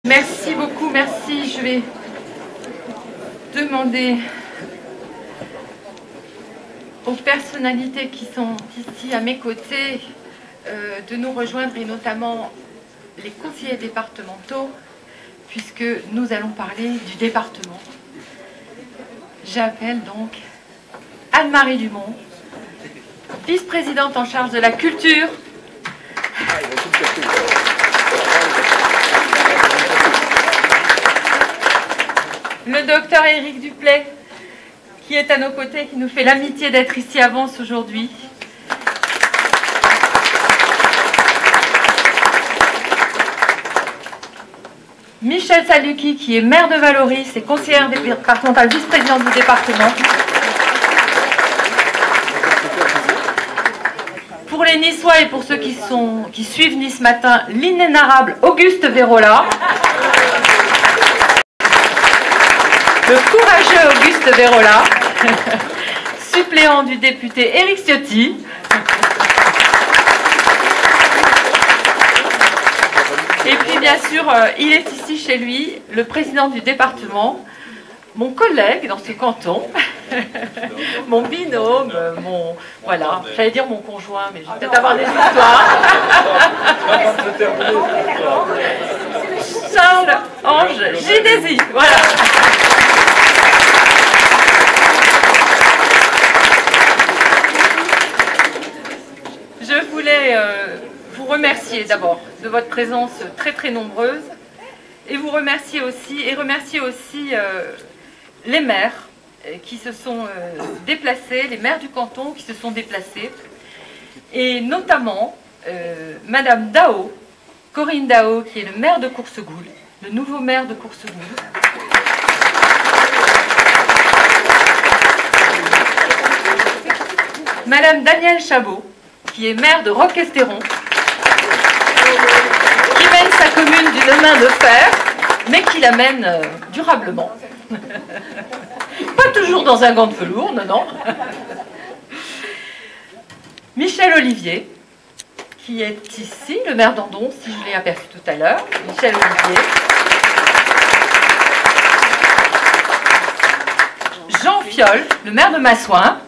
Merci beaucoup, merci. Je vais demander aux personnalités qui sont ici à mes côtés de nous rejoindre, et notamment les conseillers départementaux, puisque nous allons parler du département. J'appelle donc Anne-Marie Dumont, vice-présidente en charge de la culture. Le docteur Éric Duplay, qui est à nos côtés, qui nous fait l'amitié d'être ici à Vence aujourd'hui. Michel Saluki, qui est maire de Vallauris et conseillère départementale, vice-présidente du département. Pour les Niçois et pour ceux qui suivent Nice Matin, l'inénarrable Auguste Vérola. Le courageux Auguste Vérola, suppléant du député Éric Ciotti. Et puis bien sûr, il est ici chez lui, le président du département, mon collègue dans ce canton, mon binôme, voilà, j'allais dire mon conjoint, mais je vais peut-être avoir des histoires. Charles-Ange Gidesi, voilà. Je voulais vous remercier d'abord de votre présence très très nombreuse et vous remercier aussi, les maires qui se sont déplacés, les maires du canton qui se sont déplacés, et notamment Madame Daho, Corinne Daho, qui est le maire de Coursegoul, le nouveau maire de Coursegoul. Madame Danielle Chabot, qui est maire de Roquestéron, qui mène sa commune d'une main de fer, mais qui la mène durablement. Pas toujours dans un gant de velours, non, non. Michel Olivier, qui est ici, le maire d'Andon, si je l'ai aperçu tout à l'heure. Michel Olivier. Jean Fiol, le maire de Massouin.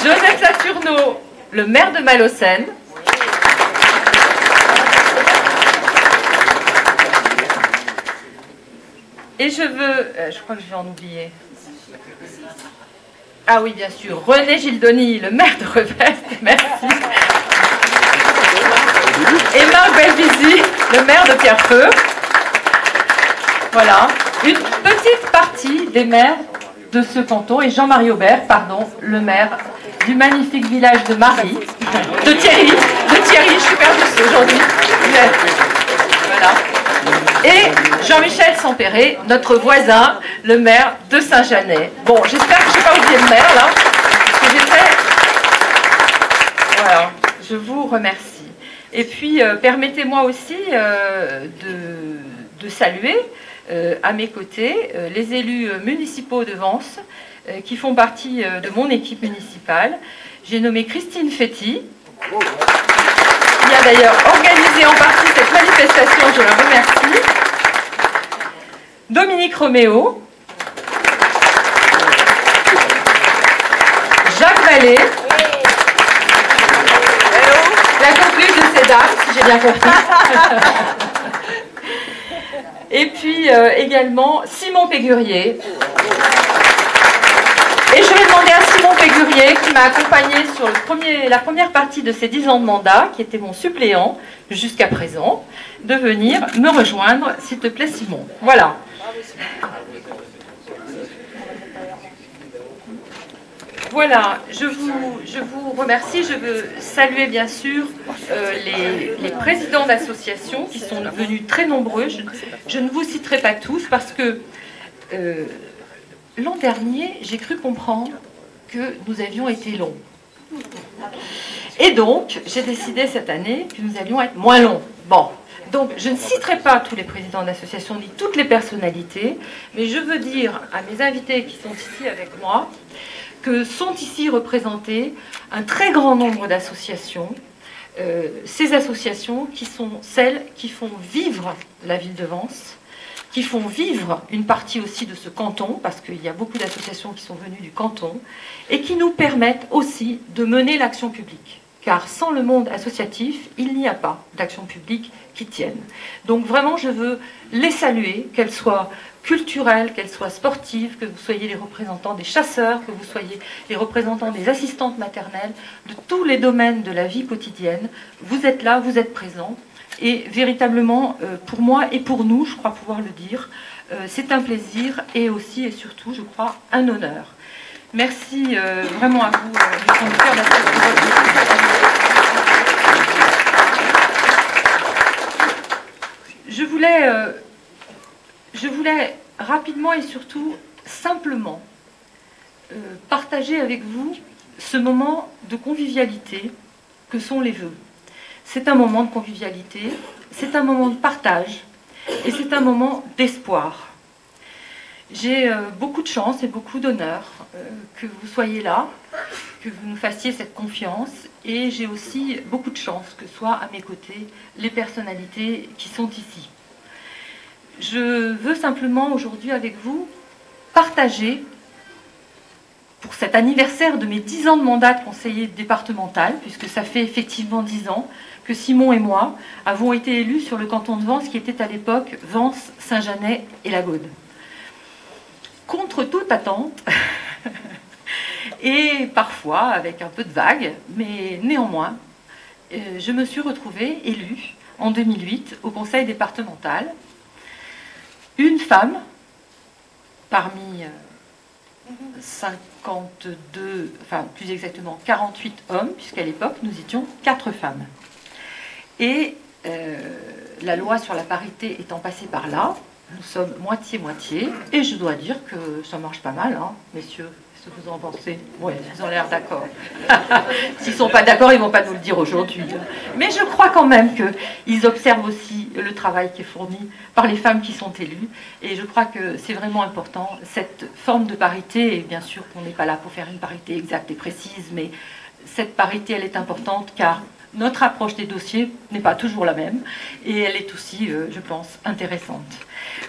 Joseph Saturno, le maire de Malocène. Et je veux, je crois que je vais en oublier. Ah oui, bien sûr, René Gildoni, le maire de Revest, merci. Et Marc Belvisi, le maire de Pierrefeu. Voilà, une petite partie des maires de ce canton, et Jean-Marie Aubert, pardon, le maire du magnifique village de Marie, de Thierry, je suis perdue aujourd'hui. Voilà. Et Jean-Michel Sampéré, notre voisin, le maire de Saint-Janet. Bon, j'espère que je n'ai pas oublié le maire, là, parce que j'étais... Voilà, je vous remercie. Et puis, permettez-moi aussi de saluer, à mes côtés, les élus municipaux de Vence, qui font partie de mon équipe municipale. J'ai nommé Christine Féty, qui a d'ailleurs organisé en partie cette manifestation, je la remercie. Dominique Roméo, Jacques Vallée, la concluse de ces dames, si j'ai bien compris. Et puis également Simon Pégurier. Et je vais demander à Simon Pégurier, qui m'a accompagné sur la première partie de ses 10 ans de mandat, qui était mon suppléant jusqu'à présent, de venir me rejoindre, s'il te plaît, Simon. Voilà. Voilà, je vous remercie. Je veux saluer bien sûr les présidents d'associations qui sont venus très nombreux. Je ne vous citerai pas tous parce que l'an dernier, j'ai cru comprendre que nous avions été longs. Et donc, j'ai décidé cette année que nous allions être moins longs. Bon, donc je ne citerai pas tous les présidents d'associations ni toutes les personnalités, mais je veux dire à mes invités qui sont ici avec moi que sont ici représentés un très grand nombre d'associations ces associations qui sont celles qui font vivre la ville de Vence, qui font vivre une partie aussi de ce canton, parce qu'il y a beaucoup d'associations qui sont venues du canton, et qui nous permettent aussi de mener l'action publique. Car sans le monde associatif, il n'y a pas d'action publique qui tienne. Donc vraiment, je veux les saluer, qu'elles soient culturelles, qu'elles soient sportives, que vous soyez les représentants des chasseurs, que vous soyez les représentants des assistantes maternelles, de tous les domaines de la vie quotidienne. Vous êtes là, vous êtes présents. Et véritablement, pour moi et pour nous, je crois pouvoir le dire, c'est un plaisir et aussi et surtout, je crois, un honneur. Merci vraiment à vous, les conducteurs je voulais rapidement et surtout simplement partager avec vous ce moment de convivialité que sont les vœux. C'est un moment de convivialité, c'est un moment de partage et c'est un moment d'espoir. J'ai beaucoup de chance et beaucoup d'honneur que vous soyez là, que vous nous fassiez cette confiance, et j'ai aussi beaucoup de chance que soient à mes côtés les personnalités qui sont ici. Je veux simplement aujourd'hui avec vous partager, pour cet anniversaire de mes 10 ans de mandat de conseiller départemental, puisque ça fait effectivement 10 ans que Simon et moi avons été élus sur le canton de Vence, qui était à l'époque Vence, Saint-Janet et La Gaude. Contre toute attente, et parfois avec un peu de vague, mais néanmoins, je me suis retrouvée élue en 2008 au conseil départemental. Une femme parmi 52, enfin plus exactement 48 hommes, puisqu'à l'époque nous étions 4 femmes. Et la loi sur la parité étant passée par là, nous sommes moitié-moitié, et je dois dire que ça marche pas mal, hein, messieurs. Qu'est-ce que vous en pensez? Oui, ils ont l'air d'accord. S'ils ne sont pas d'accord, ils ne vont pas nous le dire aujourd'hui. Mais je crois quand même qu'ils observent aussi le travail qui est fourni par les femmes qui sont élues. Et je crois que c'est vraiment important, cette forme de parité. Et bien sûr qu'on n'est pas là pour faire une parité exacte et précise, mais cette parité, elle est importante car notre approche des dossiers n'est pas toujours la même. Et elle est aussi, je pense, intéressante.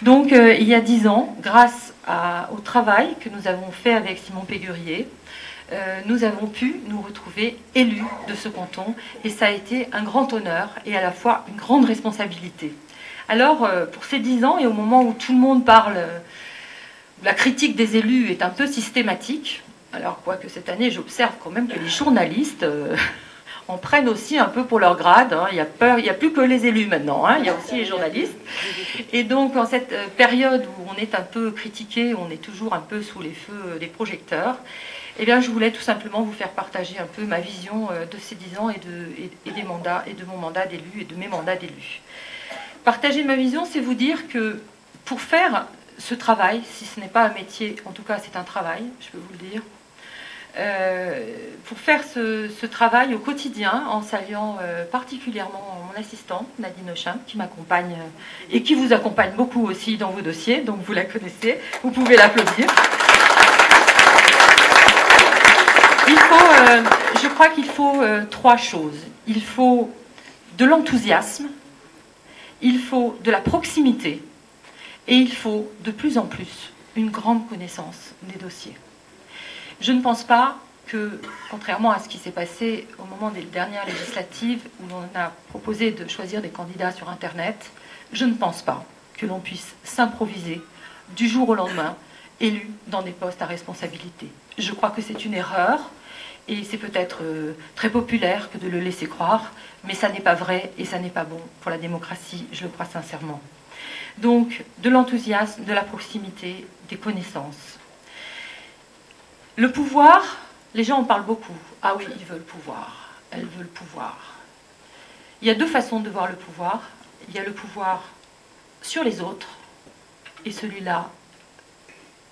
Donc, il y a 10 ans, grâce au travail que nous avons fait avec Simon Pégurier, nous avons pu nous retrouver élus de ce canton, et ça a été un grand honneur et à la fois une grande responsabilité. Alors, pour ces 10 ans, et au moment où tout le monde parle, la critique des élus est un peu systématique, alors quoique cette année, j'observe quand même que les journalistes en prennent aussi un peu pour leur grade, hein. Il n'y a plus que les élus maintenant, hein. Il y a aussi les journalistes. Et donc, en cette période où on est un peu critiqué, on est toujours un peu sous les feux des projecteurs, eh bien, je voulais tout simplement vous faire partager un peu ma vision de ces 10 ans et des mandats, et de mon mandat d'élu et de mes mandats d'élu. Partager ma vision, c'est vous dire que pour faire ce travail, si ce n'est pas un métier, en tout cas c'est un travail, je peux vous le dire, pour faire ce travail au quotidien, en saluant particulièrement mon assistante Nadine Auchin, qui m'accompagne et qui vous accompagne beaucoup aussi dans vos dossiers, donc vous la connaissez, vous pouvez l'applaudir. Je crois qu'il faut 3 choses. Il faut de l'enthousiasme, il faut de la proximité, et il faut de plus en plus une grande connaissance des dossiers. Je ne pense pas que, contrairement à ce qui s'est passé au moment des dernières législatives où l'on a proposé de choisir des candidats sur Internet, je ne pense pas que l'on puisse s'improviser du jour au lendemain élu dans des postes à responsabilité. Je crois que c'est une erreur et c'est peut-être très populaire que de le laisser croire, mais ça n'est pas vrai et ça n'est pas bon pour la démocratie, je le crois sincèrement. Donc, de l'enthousiasme, de la proximité, des connaissances. Le pouvoir, les gens en parlent beaucoup. Ah oui, ils veulent le pouvoir, elles veulent le pouvoir. Il y a 2 façons de voir le pouvoir. Il y a le pouvoir sur les autres, et celui-là,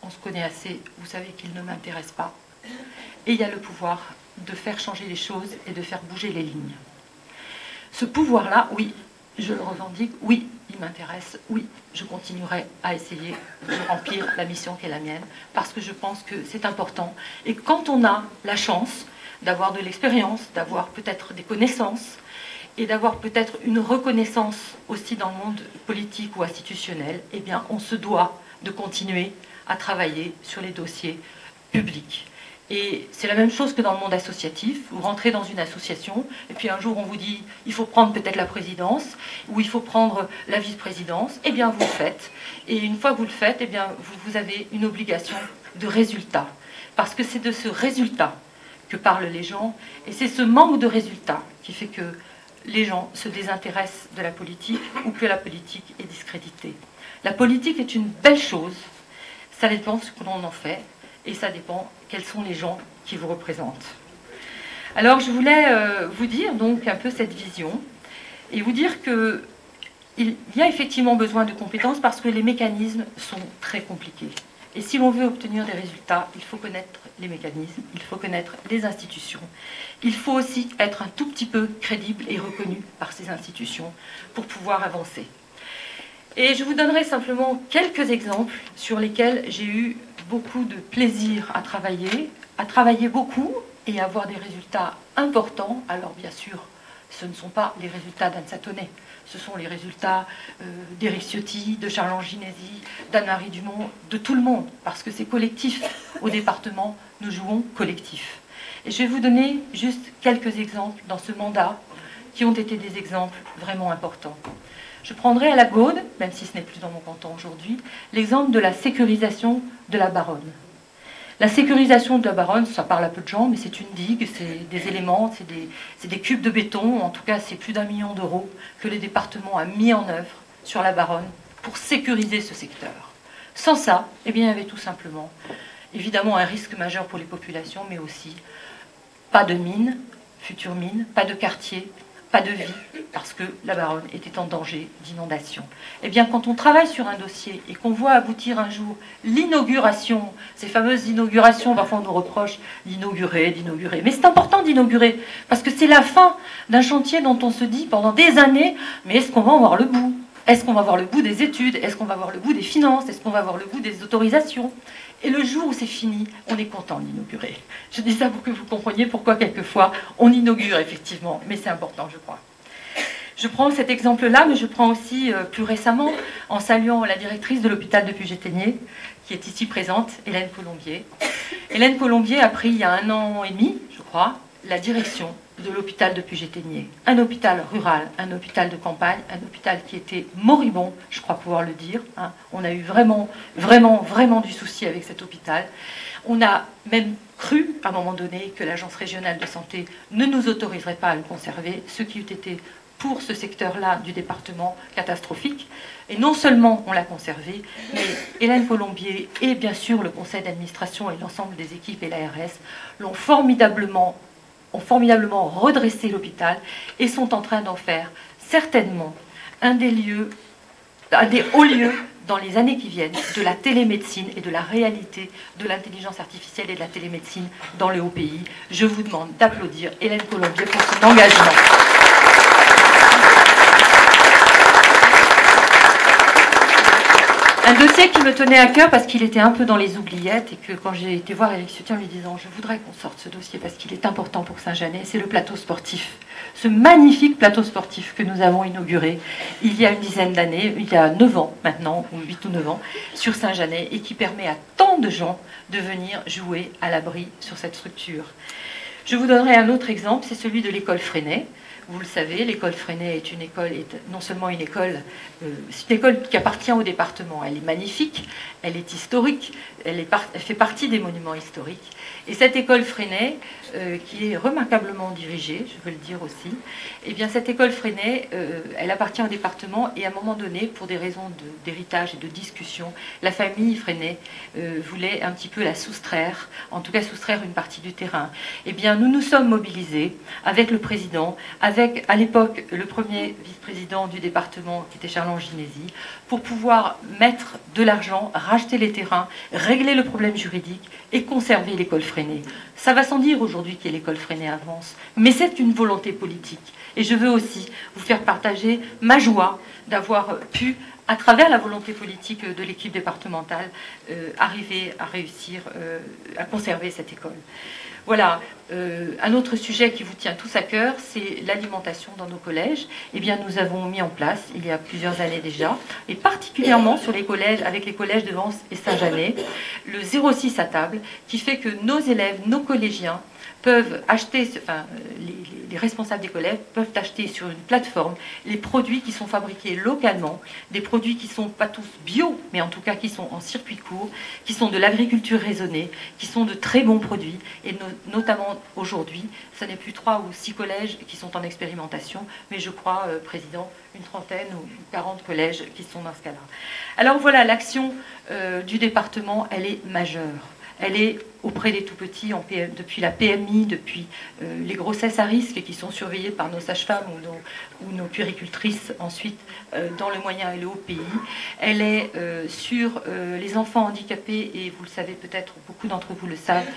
on se connaît assez, vous savez qu'il ne m'intéresse pas. Et il y a le pouvoir de faire changer les choses et de faire bouger les lignes. Ce pouvoir-là, oui, je le revendique, oui, il m'intéresse, oui, je continuerai à essayer de remplir la mission qui est la mienne, parce que je pense que c'est important. Et quand on a la chance d'avoir de l'expérience, d'avoir peut-être des connaissances et d'avoir peut-être une reconnaissance aussi dans le monde politique ou institutionnel, eh bien, on se doit de continuer à travailler sur les dossiers publics. Et c'est la même chose que dans le monde associatif. Vous rentrez dans une association, et puis un jour on vous dit il faut prendre peut-être la présidence, ou il faut prendre la vice-présidence, eh bien vous le faites. Et une fois que vous le faites, eh bien vous avez une obligation de résultat. Parce que c'est de ce résultat que parlent les gens, et c'est ce manque de résultat qui fait que les gens se désintéressent de la politique ou que la politique est discréditée. La politique est une belle chose, ça dépend de ce que l'on en fait, et ça dépend quels sont les gens qui vous représentent. Alors je voulais vous dire donc un peu cette vision, et vous dire qu'il y a effectivement besoin de compétences parce que les mécanismes sont très compliqués. Et si l'on veut obtenir des résultats, il faut connaître les mécanismes, il faut connaître les institutions. Il faut aussi être un tout petit peu crédible et reconnu par ces institutions pour pouvoir avancer. Et je vous donnerai simplement quelques exemples sur lesquels j'ai eu beaucoup de plaisir à travailler beaucoup et à avoir des résultats importants. Alors bien sûr, ce ne sont pas les résultats d'Anne Satonnet, ce sont les résultats d'Éric Ciotti, de Charles Anginesi, d'Anne-Marie Dumont, de tout le monde, parce que c'est collectif. Au département, nous jouons collectif. Et je vais vous donner juste quelques exemples dans ce mandat qui ont été des exemples vraiment importants. Je prendrai à la Gaude, même si ce n'est plus dans mon canton aujourd'hui, l'exemple de la sécurisation de la Baronne. La sécurisation de la Baronne, ça parle à peu de gens, mais c'est une digue, c'est des éléments, c'est des cubes de béton, en tout cas c'est plus d'1 million d'euros que le département a mis en œuvre sur la Baronne pour sécuriser ce secteur. Sans ça, eh bien, il y avait tout simplement, évidemment, un risque majeur pour les populations, mais aussi pas de mines, futures mines, pas de quartier, pas de vie, parce que la Baronne était en danger d'inondation. Eh bien, quand on travaille sur un dossier et qu'on voit aboutir un jour l'inauguration, ces fameuses inaugurations, parfois on nous reproche d'inaugurer, mais c'est important d'inaugurer, parce que c'est la fin d'un chantier dont on se dit pendant des années, mais est-ce qu'on va en voir le bout? Est-ce qu'on va voir le bout des études? Est-ce qu'on va voir le bout des finances? Est-ce qu'on va voir le bout des autorisations? Et le jour où c'est fini, on est content d'inaugurer. Je dis ça pour que vous compreniez pourquoi quelquefois on inaugure effectivement, mais c'est important je crois. Je prends cet exemple-là, mais je prends aussi plus récemment, en saluant la directrice de l'hôpital de Puget-Théniers, qui est ici présente, Hélène Colombier. Hélène Colombier a pris il y a 1 an et demi, je crois, la direction de l'hôpital de Puget-Théniers. Un hôpital rural, un hôpital de campagne, un hôpital qui était moribond, je crois pouvoir le dire. Hein. On a eu vraiment du souci avec cet hôpital. On a même cru, à un moment donné, que l'Agence régionale de santé ne nous autoriserait pas à le conserver, ce qui eût été pour ce secteur-là du département catastrophique. Et non seulement on l'a conservé, mais Hélène Colombier et bien sûr le conseil d'administration et l'ensemble des équipes et l'ARS ont formidablement redressé l'hôpital et sont en train d'en faire certainement un des hauts lieux dans les années qui viennent de la télémédecine et de la réalité de l'intelligence artificielle et de la télémédecine dans le haut pays. Je vous demande d'applaudir Hélène Colombier pour son engagement. Un dossier qui me tenait à cœur parce qu'il était un peu dans les oubliettes et que quand j'ai été voir Éric Ciotti en lui disant je voudrais qu'on sorte ce dossier parce qu'il est important pour Saint-Jeannet, c'est le plateau sportif. Ce magnifique plateau sportif que nous avons inauguré il y a une dizaine d'années, il y a 9 ans maintenant, ou 8 ou 9 ans, sur Saint-Jeannet et qui permet à tant de gens de venir jouer à l'abri sur cette structure. Je vous donnerai un autre exemple, c'est celui de l'école Freinet. Vous le savez, l'école Freinet est une école, non seulement une école, c'est une école qui appartient au département. Elle est magnifique, elle est historique, elle fait partie des monuments historiques. Et cette école Freinet, qui est remarquablement dirigée, je veux le dire aussi, eh bien cette école Freinet, elle appartient au département et à un moment donné, pour des raisons d'héritage et de discussion, la famille Freinet voulait un petit peu la soustraire, en tout cas soustraire une partie du terrain. Eh bien nous nous sommes mobilisés avec le président, avec à l'époque le premier vice-président du département qui était Charles Anginesi, pour pouvoir mettre de l'argent, racheter les terrains, régler le problème juridique et conserver l'école Freinet. Ça va sans dire aujourd'hui que l'école Freinet avance, mais c'est une volonté politique. Et je veux aussi vous faire partager ma joie d'avoir pu, à travers la volonté politique de l'équipe départementale, arriver à réussir à conserver cette école. Voilà. Un autre sujet qui vous tient tous à cœur, c'est l'alimentation dans nos collèges. Eh bien, nous avons mis en place, il y a plusieurs années déjà, et particulièrement sur les collèges, avec les collèges de Vence et Saint-Janet, le 06 à table, qui fait que nos élèves, nos collégiens, peuvent acheter, enfin, les responsables des collèges peuvent acheter sur une plateforme les produits qui sont fabriqués localement, des produits qui ne sont pas tous bio, mais en tout cas qui sont en circuit court, qui sont de l'agriculture raisonnée, qui sont de très bons produits, et notamment aujourd'hui, ce n'est plus 3 ou 6 collèges qui sont en expérimentation, mais je crois, Président, une trentaine ou 40 collèges qui sont dans ce cas-là. Alors voilà, l'action du département, elle est majeure. Elle est auprès des tout-petits, depuis la PMI, depuis les grossesses à risque qui sont surveillées par nos sages-femmes ou nos puéricultrices ensuite dans le moyen et le haut pays. Elle est sur les enfants handicapés, et vous le savez peut-être, beaucoup d'entre vous le savent,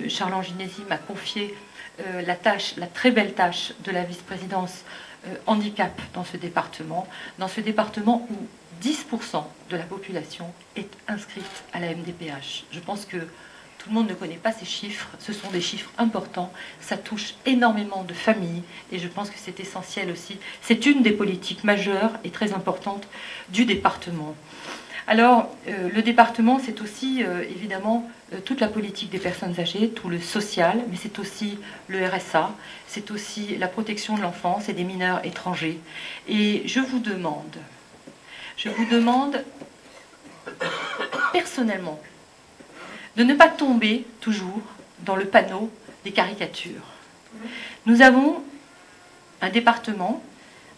Charles Anginesi m'a confié la très belle tâche de la vice-présidence handicap dans ce département où 10% de la population est inscrite à la MDPH. Je pense que tout le monde ne connaît pas ces chiffres, ce sont des chiffres importants, ça touche énormément de familles, et je pense que c'est essentiel aussi. C'est une des politiques majeures et très importantes du département. Alors, le département, c'est aussi évidemment toute la politique des personnes âgées, tout le social, mais c'est aussi le RSA, c'est aussi la protection de l'enfance et des mineurs étrangers. Et je vous demande personnellement de ne pas tomber toujours dans le panneau des caricatures. Nous avons un département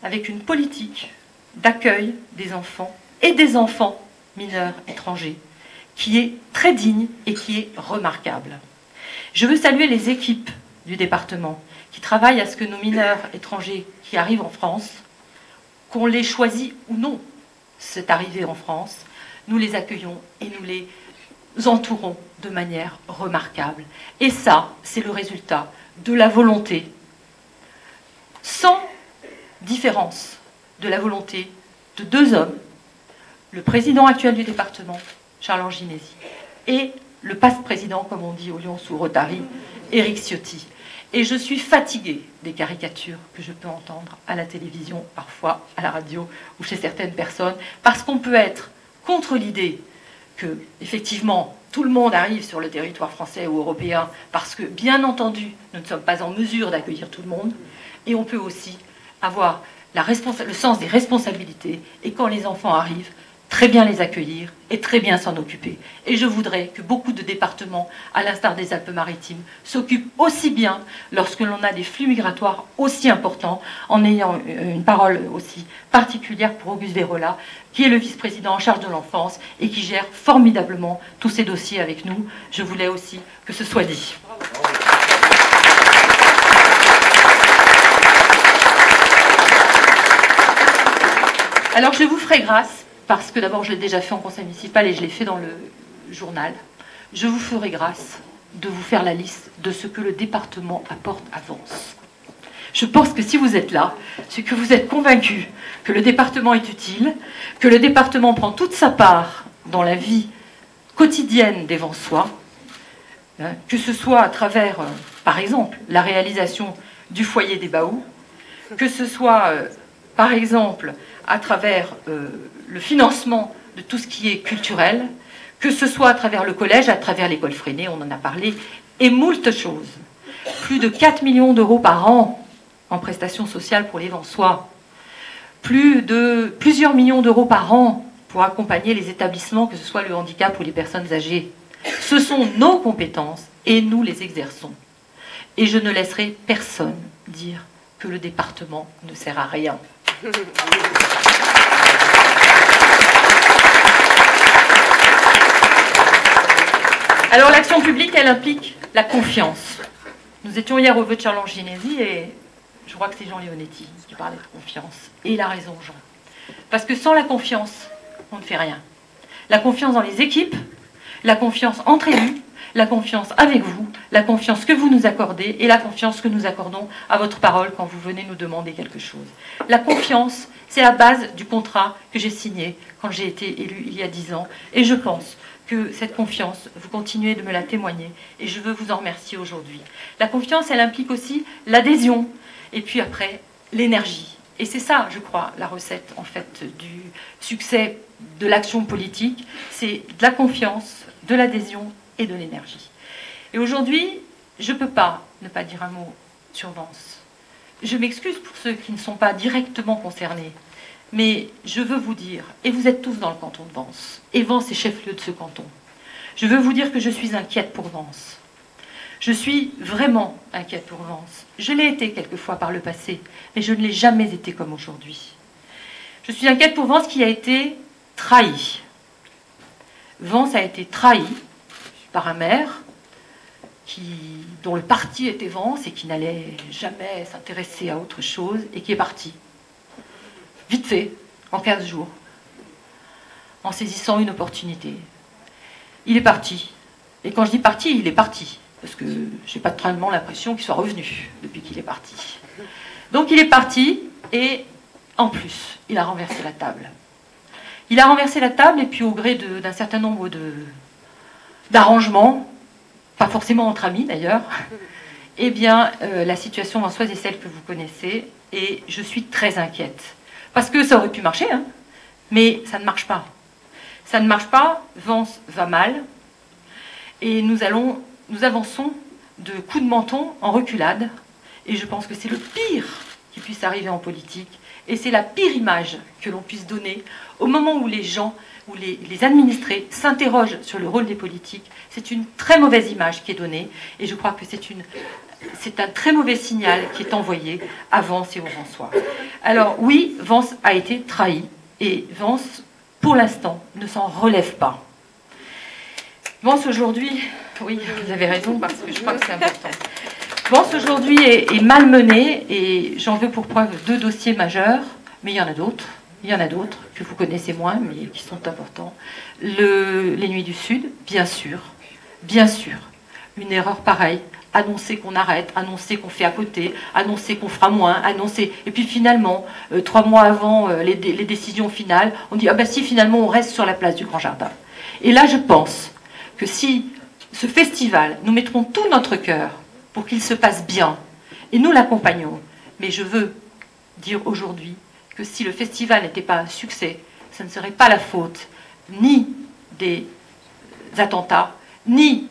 avec une politique d'accueil des enfants et des enfants mineurs étrangers qui est très digne et qui est remarquable. Je veux saluer les équipes du département qui travaillent à ce que nos mineurs étrangers qui arrivent en France, qu'on les choisit ou non, cette arrivée en France, nous les accueillons et nous les entourons de manière remarquable. Et ça, c'est le résultat de la volonté, sans différence, de la volonté de 2 hommes, le président actuel du département, Charles Anginesi, et le passe-président, comme on dit au Lyon-sous-Rotary, Éric Ciotti. Et je suis fatiguée des caricatures que je peux entendre à la télévision, parfois à la radio ou chez certaines personnes, parce qu'on peut être contre l'idée que, effectivement, tout le monde arrive sur le territoire français ou européen, parce que, bien entendu, nous ne sommes pas en mesure d'accueillir tout le monde, et on peut aussi avoir le sens des responsabilités, et quand les enfants arrivent, très bien les accueillir et très bien s'en occuper. Et je voudrais que beaucoup de départements, à l'instar des Alpes-Maritimes, s'occupent aussi bien lorsque l'on a des flux migratoires aussi importants, en ayant une parole aussi particulière pour Auguste Vérola, qui est le vice-président en charge de l'enfance et qui gère formidablement tous ces dossiers avec nous. Je voulais aussi que ce soit dit. Alors je vous ferai grâce, parce que d'abord je l'ai déjà fait en conseil municipal et je l'ai fait dans le journal, je vous ferai grâce de vous faire la liste de ce que le département apporte à Vence. Je pense que si vous êtes là, c'est que vous êtes convaincus que le département est utile, que le département prend toute sa part dans la vie quotidienne des Vensois, que ce soit à travers, par exemple, la réalisation du foyer des Baous, que ce soit, par exemple, à travers le financement de tout ce qui est culturel, que ce soit à travers le collège, à travers l'école Freinet, on en a parlé, et moult choses. Plus de 4 millions d'euros par an en prestations sociales pour les Vensois, plusieurs millions d'euros par an pour accompagner les établissements, que ce soit le handicap ou les personnes âgées. Ce sont nos compétences et nous les exerçons. Et je ne laisserai personne dire que le département ne sert à rien. Alors l'action publique, elle implique la confiance. Nous étions hier au vœu de Charles Anginesi et je crois que c'est Jean Leonetti qui parlait de confiance. Et il a raison, Jean. Parce que sans la confiance, on ne fait rien. La confiance dans les équipes, la confiance entre élus, la confiance avec vous, la confiance que vous nous accordez et la confiance que nous accordons à votre parole quand vous venez nous demander quelque chose. La confiance, c'est la base du contrat que j'ai signé quand j'ai été élu il y a 10 ans. Et je pense que cette confiance, vous continuez de me la témoigner et je veux vous en remercier aujourd'hui. La confiance, elle implique aussi l'adhésion et puis après, l'énergie. Et c'est ça, je crois, la recette en fait du succès de l'action politique, c'est de la confiance, de l'adhésion et de l'énergie. Et aujourd'hui, je ne peux pas ne pas dire un mot sur Vence. Je m'excuse pour ceux qui ne sont pas directement concernés, mais je veux vous dire, et vous êtes tous dans le canton de Vence, et Vence est chef-lieu de ce canton, je veux vous dire que je suis inquiète pour Vence. Je suis vraiment inquiète pour Vence. Je l'ai été quelquefois par le passé, mais je ne l'ai jamais été comme aujourd'hui. Je suis inquiète pour Vence qui a été trahi. Vence a été trahi par un maire dont le parti était Vence et qui n'allait jamais s'intéresser à autre chose et qui est parti. Vite fait, en 15 jours, en saisissant une opportunité. Il est parti. Et quand je dis parti, il est parti. Parce que je n'ai pas tellement l'impression qu'il soit revenu depuis qu'il est parti. Donc il est parti et en plus, il a renversé la table. Il a renversé la table et puis au gré d'un certain nombre d'arrangements, pas forcément entre amis d'ailleurs, eh bien la situation vansoise est celle que vous connaissez et je suis très inquiète. Parce que ça aurait pu marcher, hein, mais ça ne marche pas. Ça ne marche pas, Vence va mal et nous avançons de coups de menton en reculade et je pense que c'est le pire qui puisse arriver en politique et c'est la pire image que l'on puisse donner au moment où les gens, où les administrés s'interrogent sur le rôle des politiques. C'est une très mauvaise image qui est donnée et je crois que c'est un très mauvais signal qui est envoyé à Vence et aux Vensois. Alors oui, Vence a été trahi et Vence, pour l'instant, ne s'en relève pas. Vence aujourd'hui, oui, vous avez raison parce que je crois que c'est important. Vence aujourd'hui est malmenée et j'en veux pour preuve 2 dossiers majeurs, mais il y en a d'autres. Il y en a d'autres que vous connaissez moins, mais qui sont importants. Les Nuits du Sud, bien sûr. Une erreur pareille. Annoncer qu'on arrête, annoncer qu'on fait à côté, annoncer qu'on fera moins, annoncer... Et puis finalement, 3 mois avant les décisions finales, on dit « Ah ben si, finalement, on reste sur la place du Grand Jardin ». Et là, je pense que si ce festival, nous mettrons tout notre cœur pour qu'il se passe bien, et nous l'accompagnons, mais je veux dire aujourd'hui que si le festival n'était pas un succès, ce ne serait pas la faute ni des attentats, ni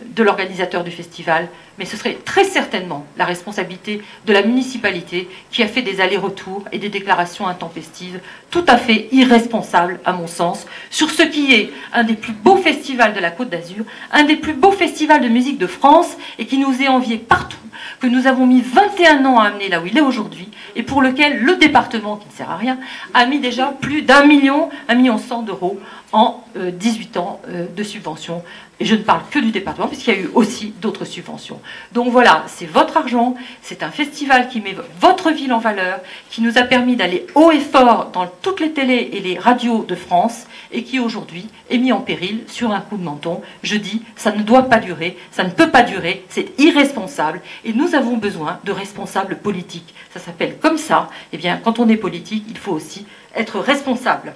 de l'organisateur du festival, mais ce serait très certainement la responsabilité de la municipalité qui a fait des allers-retours et des déclarations intempestives tout à fait irresponsables, à mon sens, sur ce qui est un des plus beaux festivals de la Côte d'Azur, un des plus beaux festivals de musique de France et qui nous est envié partout, que nous avons mis 21 ans à amener là où il est aujourd'hui et pour lequel le département, qui ne sert à rien, a mis déjà plus d'1 million, 1,1 million d'euros en 18 ans de subventions. Et je ne parle que du département, puisqu'il y a eu aussi d'autres subventions. Donc voilà, c'est votre argent, c'est un festival qui met votre ville en valeur, qui nous a permis d'aller haut et fort dans toutes les télés et les radios de France, et qui aujourd'hui est mis en péril sur un coup de menton. Je dis, ça ne doit pas durer, ça ne peut pas durer, c'est irresponsable, et nous avons besoin de responsables politiques. Ça s'appelle comme ça. Eh bien, quand on est politique, il faut aussi être responsable.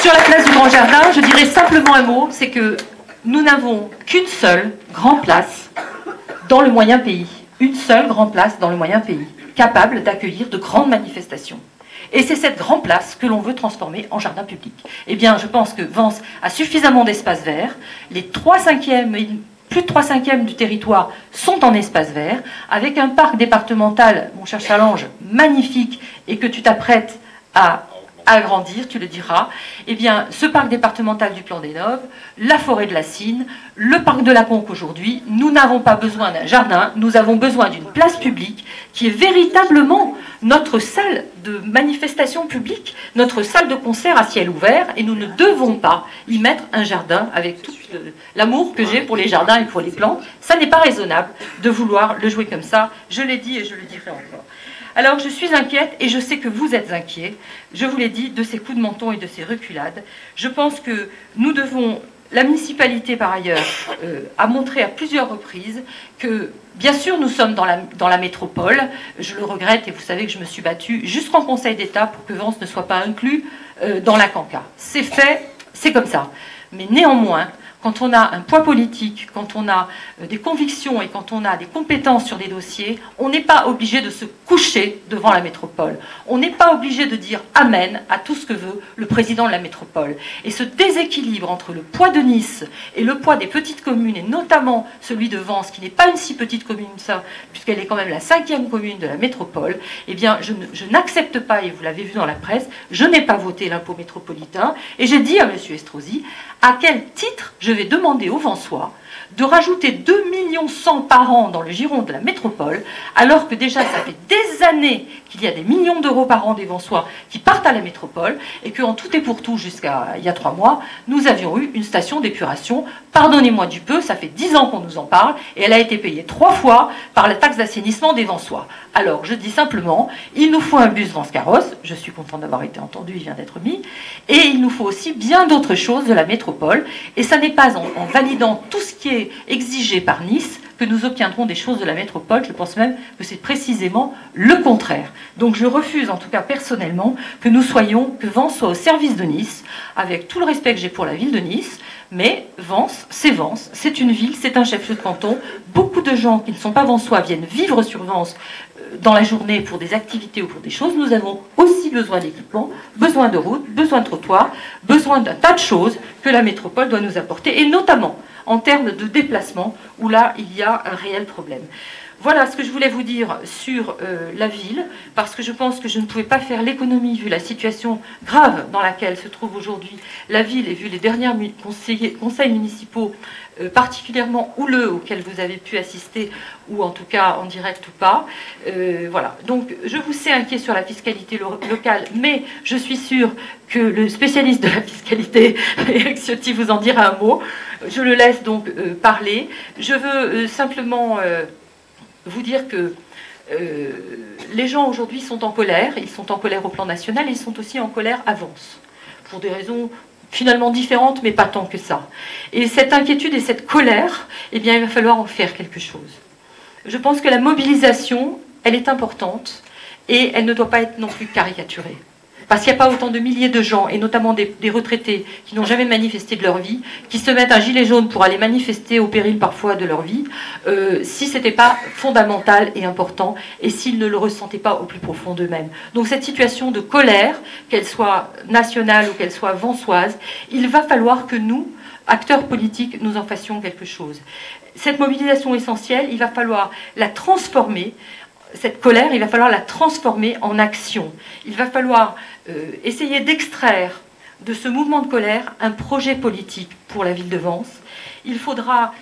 Sur la place du Grand Jardin, je dirais simplement un mot, c'est que nous n'avons qu'une seule grande place dans le moyen pays. Une seule grande place dans le moyen pays, capable d'accueillir de grandes manifestations. Et c'est cette grande place que l'on veut transformer en jardin public. Eh bien, je pense que Vence a suffisamment d'espace vert. Les 3/5, plus de 3/5 du territoire sont en espace vert, avec un parc départemental, mon cher Challenge, magnifique, et que tu t'apprêtes à agrandir, tu le diras. Eh bien, ce parc départemental du Plan des Noves, la forêt de la Cine, le parc de la Conque aujourd'hui, nous n'avons pas besoin d'un jardin, nous avons besoin d'une place publique qui est véritablement notre salle de manifestation publique, notre salle de concert à ciel ouvert, et nous ne devons pas y mettre un jardin avec tout l'amour que j'ai pour les jardins et pour les plantes. Ça n'est pas raisonnable de vouloir le jouer comme ça, je l'ai dit et je le dirai encore. Alors je suis inquiète et je sais que vous êtes inquiets, je vous l'ai dit, de ces coups de menton et de ces reculades. Je pense que nous devons La municipalité, par ailleurs, a montré à plusieurs reprises que, bien sûr, nous sommes dans la métropole. Je le regrette et vous savez que je me suis battue jusqu'en Conseil d'État pour que Vence ne soit pas inclus dans la Canca. C'est fait, c'est comme ça. Mais néanmoins, quand on a un poids politique, quand on a des convictions et quand on a des compétences sur des dossiers, on n'est pas obligé de se coucher devant la métropole. On n'est pas obligé de dire amen à tout ce que veut le président de la métropole. Et ce déséquilibre entre le poids de Nice et le poids des petites communes, et notamment celui de Vence, qui n'est pas une si petite commune que ça, puisqu'elle est quand même la 5e commune de la métropole, eh bien, je n'accepte pas, et vous l'avez vu dans la presse, je n'ai pas voté l'impôt métropolitain, et j'ai dit à M. Estrosi, à quel titre je vais demander aux Vensois de rajouter 2,1 millions par an dans le giron de la métropole, alors que déjà ça fait des années qu'il y a des millions d'euros par an des Vensois qui partent à la métropole, et qu'en tout et pour tout, jusqu'à il y a 3 mois, nous avions eu une station d'épuration. Pardonnez-moi du peu, ça fait 10 ans qu'on nous en parle, et elle a été payée 3 fois par la taxe d'assainissement des Vensois. Alors, je dis simplement, il nous faut un bus Vence-Carrosse, je suis content d'avoir été entendu, il vient d'être mis, et il nous faut aussi bien d'autres choses de la métropole, et ça n'est pas en validant tout ce qui est exigé par Nice que nous obtiendrons des choses de la métropole. Je pense même que c'est précisément le contraire. Donc je refuse, en tout cas personnellement, que Vence soit au service de Nice, avec tout le respect que j'ai pour la ville de Nice, mais Vence, c'est une ville, c'est un chef-lieu de canton. Beaucoup de gens qui ne sont pas vensois viennent vivre sur Vence dans la journée pour des activités ou pour des choses. Nous avons aussi besoin d'équipements, besoin de routes, besoin de trottoirs, besoin d'un tas de choses que la métropole doit nous apporter, et notamment en termes de déplacement, où là, il y a un réel problème. Voilà ce que je voulais vous dire sur la ville, parce que je pense que je ne pouvais pas faire l'économie, vu la situation grave dans laquelle se trouve aujourd'hui la ville, et vu les derniers conseils municipaux particulièrement houleux auxquels vous avez pu assister, ou en tout cas en direct ou pas. Voilà. Donc je vous sais inquiet sur la fiscalité locale, mais je suis sûre que le spécialiste de la fiscalité, Éric Ciotti, vous en dira un mot. Je le laisse donc parler. Je veux simplement vous dire que les gens aujourd'hui sont en colère. Ils sont en colère au plan national, ils sont aussi en colère à Vence, pour des raisons finalement différentes, mais pas tant que ça. Et cette inquiétude et cette colère, eh bien, il va falloir en faire quelque chose. Je pense que la mobilisation, elle est importante, et elle ne doit pas être non plus caricaturée. Parce qu'il n'y a pas autant de milliers de gens, et notamment des retraités, qui n'ont jamais manifesté de leur vie, qui se mettent un gilet jaune pour aller manifester au péril parfois de leur vie, si ce n'était pas fondamental et important, et s'ils ne le ressentaient pas au plus profond d'eux-mêmes. Donc cette situation de colère, qu'elle soit nationale ou qu'elle soit vensoise, il va falloir que nous, acteurs politiques, nous en fassions quelque chose. Cette mobilisation essentielle, il va falloir la transformer. Cette colère, il va falloir la transformer en action. Il va falloir essayer d'extraire de ce mouvement de colère un projet politique pour la ville de Vence. Il faudra...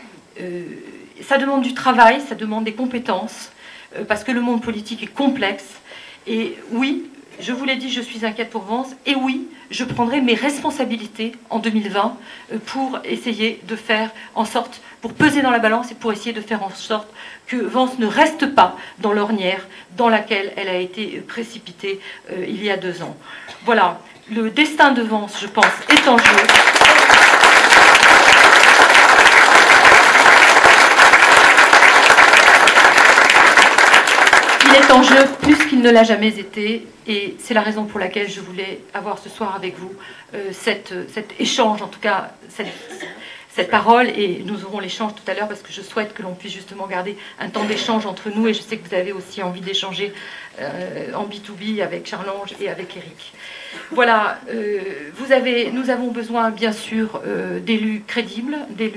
ça demande du travail, ça demande des compétences, parce que le monde politique est complexe. Et oui, je vous l'ai dit, je suis inquiète pour Vence. Et oui, je prendrai mes responsabilités en 2020 pour essayer de faire en sorte, pour peser dans la balance et pour essayer de faire en sorte que Vence ne reste pas dans l'ornière dans laquelle elle a été précipitée il y a 2 ans. Voilà, le destin de Vence, je pense, est en jeu. Il est en jeu plus qu'il ne l'a jamais été, et c'est la raison pour laquelle je voulais avoir ce soir avec vous cet échange, en tout cas cette parole, et nous aurons l'échange tout à l'heure parce que je souhaite que l'on puisse justement garder un temps d'échange entre nous, et je sais que vous avez aussi envie d'échanger en B2B avec Charles-Ange et avec Éric. Voilà, nous avons besoin bien sûr d'élus crédibles, d'élus